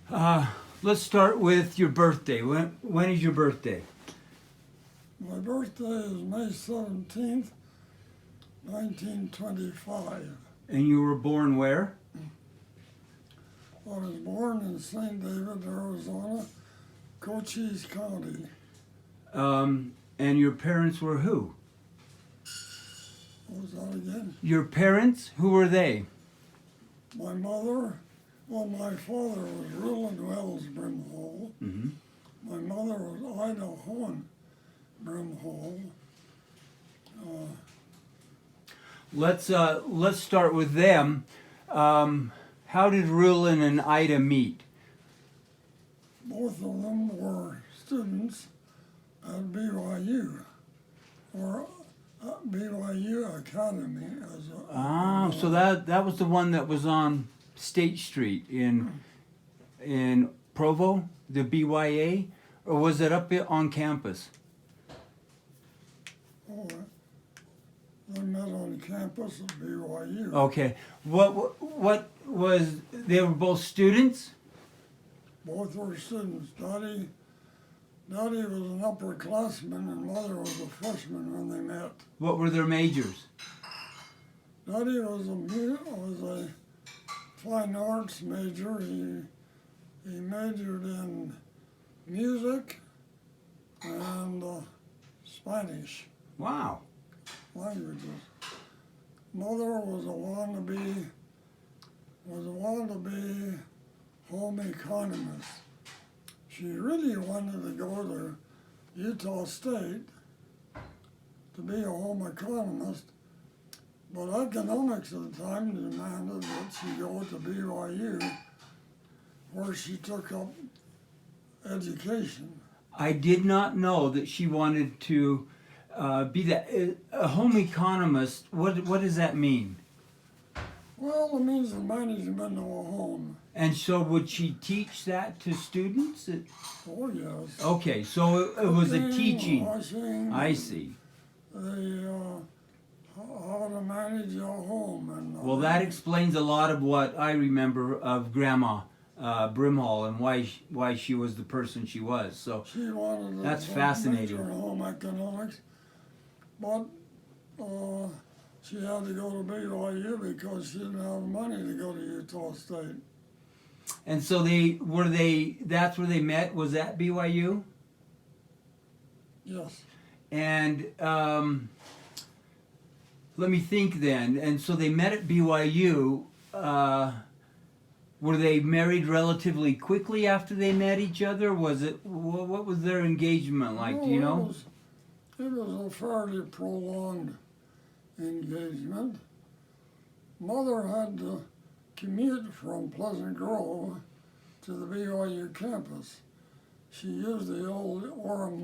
Let's start with your birthday. When is your birthday? My birthday is May 17th, 1925. And you were born where? I was born in St. David, Arizona, Cochise County. And your parents were who? What was that again? Your parents, who were they? My mother, well, my father was Roland Wells Brimhall. Mm-hmm. My mother was Ida Horn Brimhall. Let's start with them. How did Rulin and Ida meet? Both of them were students at BYU, or BYU Academy. So that was the one that was on State Street in Provo, the BYA, or was it up on campus? Oh, they met on campus at BYU. Okay. What was, they were both students? Both were students. Daddy was an upperclassman and Mother was a freshman when they met. What were their majors? Daddy was a fine arts major. He majored in music and Spanish Wow. languages. Mother was a wannabe home economist. She really wanted to go to Utah State to be a home economist, but economics at the time demanded that she go to BYU, where she took up education. I did not know that she wanted to be that a home economist. What does that mean? Well, it means the management of a home. And so would she teach that to students? Oh, yes. Okay, so it was a teaching. Washing, I see. How to manage your home. Well, that explains a lot of what I remember of Grandma Brimhall and why she was the person she was. So she wanted to that's fascinating. major in home economics, but she had to go to BYU because she didn't have money to go to Utah State. And so that's where they met, was at BYU? Yes. And let me think then. And so they met at BYU. Were they married relatively quickly after they met each other? What was their engagement like? Do you know? It was a fairly prolonged engagement. Mother had to commute from Pleasant Grove to the BYU campus. She used the old Orem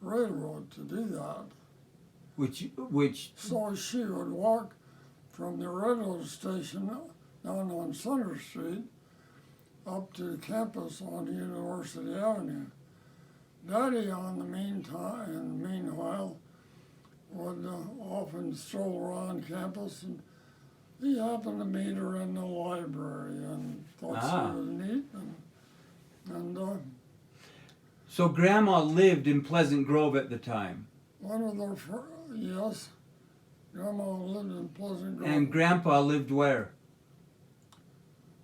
Railroad to do that. Which? So she would walk from the railroad station down on Center Street up to the campus on University Avenue. Daddy, meanwhile, would often stroll around campus, and he happened to meet her in the library and thought she was neat. So Grandma lived in Pleasant Grove at the time. Yes, Grandma lived in Pleasant Grove. And Grandpa lived where?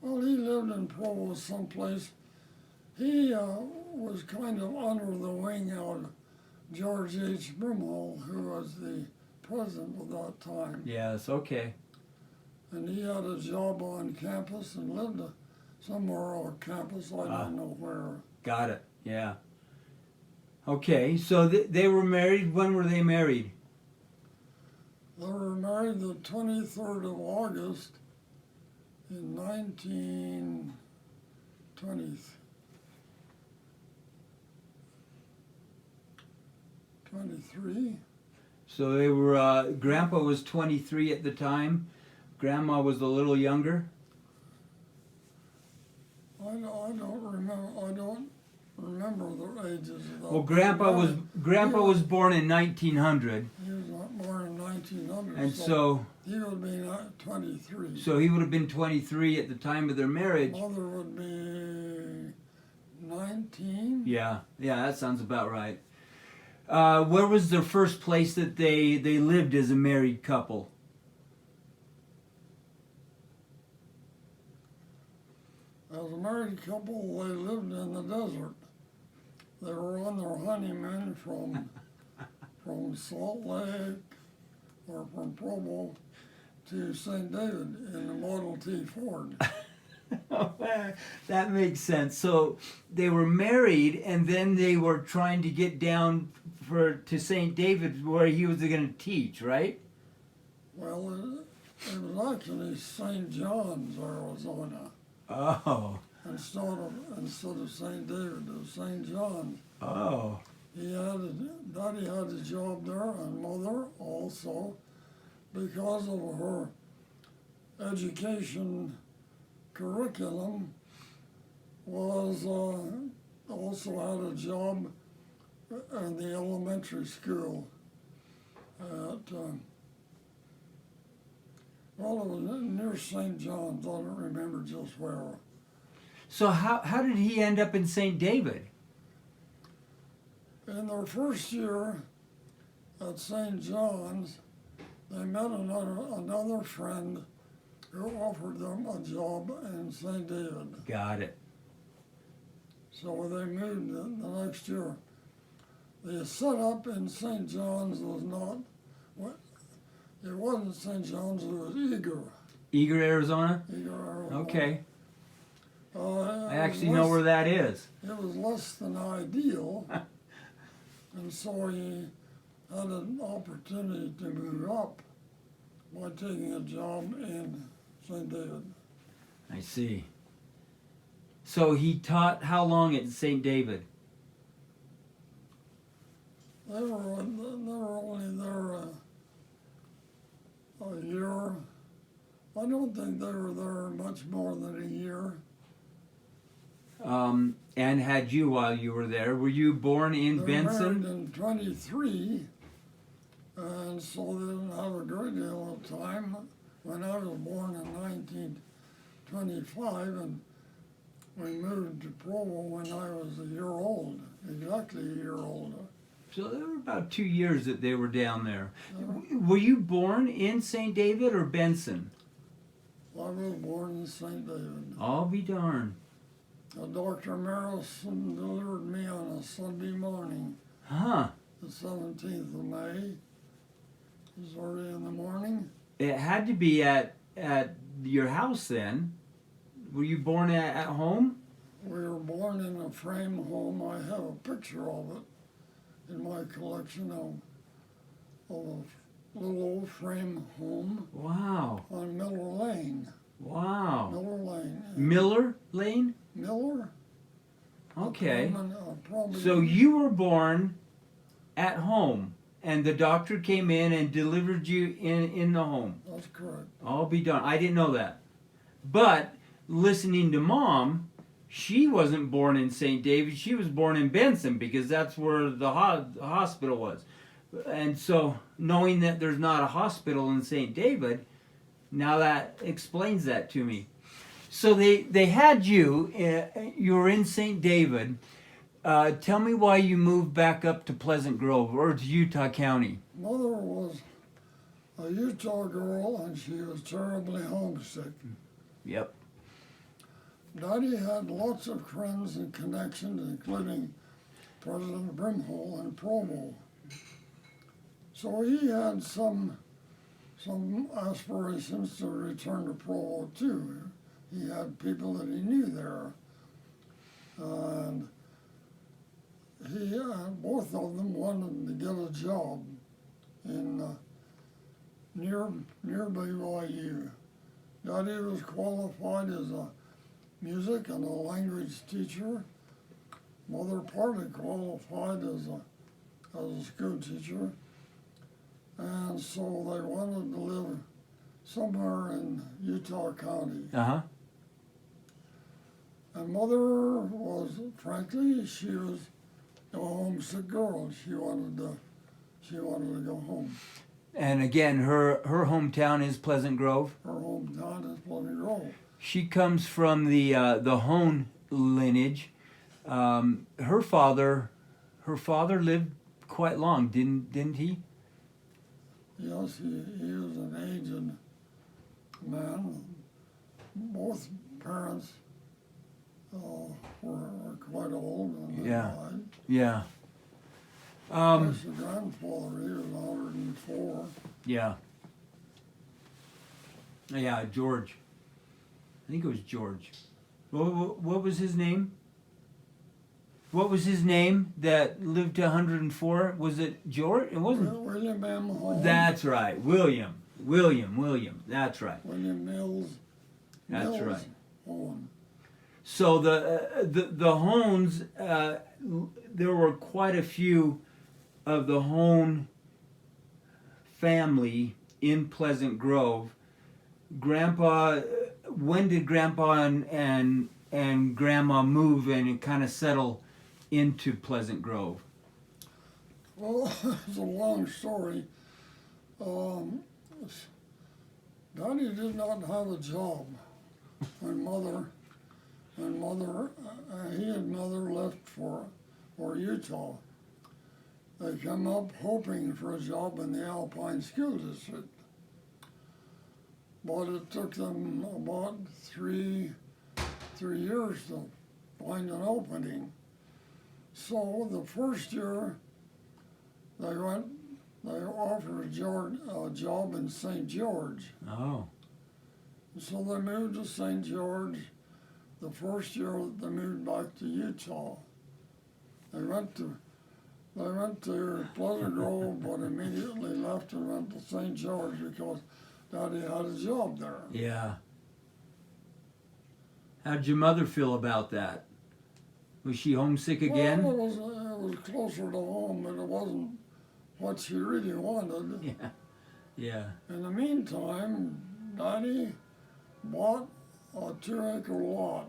Well, he lived in Provo someplace. He was kind of under the wing of George H. Brimhall, who was the president at that time. Yes, okay. And he had a job on campus and lived somewhere on campus. I don't know where. Got it, yeah. Okay, so they were married. When were they married? They were married the 23rd of August in 1923. So they were, Grandpa was 23 at the time. Grandma was a little younger. I don't remember their ages. Well, Grandpa was born in 1900. He was born in 1900. And so he would be 23. So he would have been 23 at the time of their marriage. Mother would be 19. Yeah, that sounds about right. Where was the first place that they lived as a married couple? As a married couple, they lived in the desert. They were on their honeymoon from Salt Lake or from Provo to St. David in the Model T Ford. That makes sense. So they were married, and then they were trying to get down to St. David, where he was going to teach, right? Well, it was actually St. John's, Arizona. Oh. Instead of St. David, it was St. John's. Oh. Daddy had a job there, and Mother also, because of her education curriculum, was also had a job in the elementary school at, well, it was near St. John's. I don't remember just where. So how did he end up in St. David? In their first year at St. John's, they met another friend who offered them a job in St. David. Got it. So they moved the next year. The setup in St. John's was not, it wasn't St. John's, it was Eager. Eager, Arizona? Eager, Arizona. Okay. I actually was know less- where that is. It was less than ideal, and so he had an opportunity to move up by taking a job in St. David. I see. So he taught how long at St. David? They were only there a year. I don't think they were there much more than a year. And had you while you were there. Were you born in They were Benson? married in 23, and so they didn't have a great deal of time. When I was born in 1925, and we moved to Provo when I was a year old, exactly a year old. So there were about 2 years that they were down there. Uh, Were you born in St. David or Benson? I was born in St. David. I'll be darned. Dr. Marrison delivered me on a Sunday morning, Huh. the 17th of May. It was early in the morning. It had to be at your house then. Were you born at home? We were born in a frame home. I have a picture of it in my collection of a little old frame home Wow. on Miller Lane. Wow. Miller Lane. Miller Lane? Miller? Okay. A prominent- So you were born at home, and the doctor came in and delivered you in the home. That's correct. I'll be done. I didn't know that. But listening to Mom, she wasn't born in St. David. She was born in Benson because that's where the hospital was. And so knowing that there's not a hospital in St. David, now that explains that to me. So they had you. You were in St. David. Tell me why you moved back up to Pleasant Grove or to Utah County. Mother was a Utah girl, and she was terribly homesick. Yep. Daddy had lots of friends and connections, including President Brimhall in Provo. So he had some aspirations to return to Provo too. He had people that he knew there, and he both of them wanted to get a job in near BYU. Daddy was qualified as a music and a language teacher. Mother partly qualified as a school teacher. And so they wanted to live somewhere in Utah County. Uh-huh. And Mother was, frankly, she was a homesick girl. She wanted to go home. And again, her hometown is Pleasant Grove. Her hometown is Pleasant Grove. She comes from the Hone lineage. her father lived quite long, didn't he? Yes, he was an aged man. Both parents were quite old when they died. Yeah. His grandfather, he was 104. Yeah. Yeah, George. I think it was George. What was his name? What was his name that lived to 104? Was it George? It wasn't. William M. Holmes. That's right. William. That's right. William Mills. That's Mills right. Holmes. So the Hones, there were quite a few of the Hone family in Pleasant Grove. Grandpa, when did Grandpa and Grandma move and kind of settle into Pleasant Grove? Well, it's a long story. Daddy did not have a job when he and Mother left for Utah. They come up hoping for a job in the Alpine School District. But it took them about three years to find an opening. So the first year, they offered a job in St. George. Oh. So they moved to St. George. The first year they moved back to Utah. They went to Pleasant Grove, but immediately left and went to St. George because Daddy had a job there. Yeah. How'd your mother feel about that? Was she homesick again? Well, it was closer to home, but it wasn't what she really wanted. Yeah. Yeah. In the meantime, Daddy bought a 2-acre lot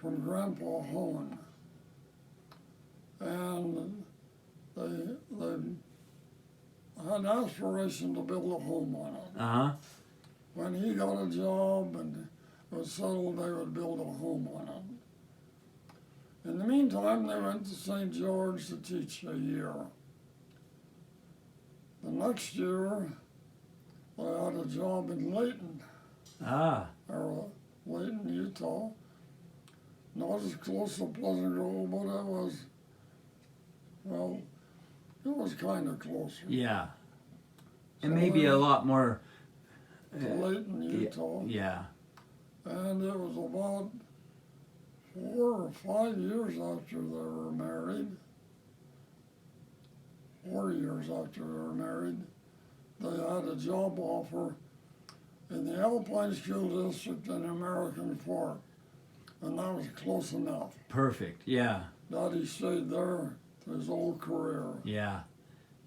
from Grandpa Hone. And they had aspiration to build a home on it. Uh-huh. When he got a job and it was settled, they would build a home on it. In the meantime, they went to St. George to teach a year. The next year, they had a job in Layton, or Layton, Utah. Not as close to Pleasant Grove, but it was kind of closer. Yeah. And So maybe a lot more. To Layton, Utah. Yeah. And it was about 4 or 5 years after they were married. 4 years after they were married, they had a job offer in the Alpine School District in American Fork. And that was close enough. Perfect. Yeah. Daddy stayed there his whole career. Yeah.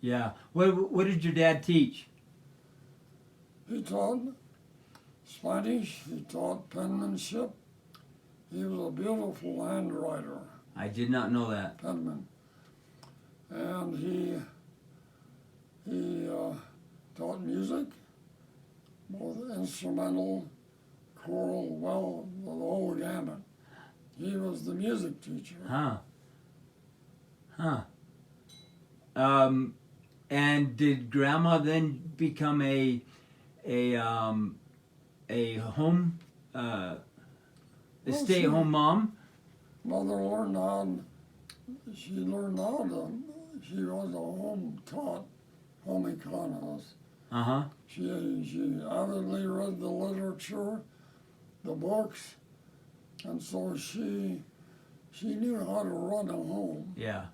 Yeah. What did your dad teach? He taught Spanish, he taught penmanship. He was a beautiful handwriter. I did not know that. Penman. And he taught music, both instrumental, choral, well, the whole gamut. He was the music teacher. Huh. And did Grandma then become a home, a stay-at-home mom? Mother learned how, she she was a home economist. Uh-huh. She avidly read the literature, the books, and so she knew how to run a home. Yeah.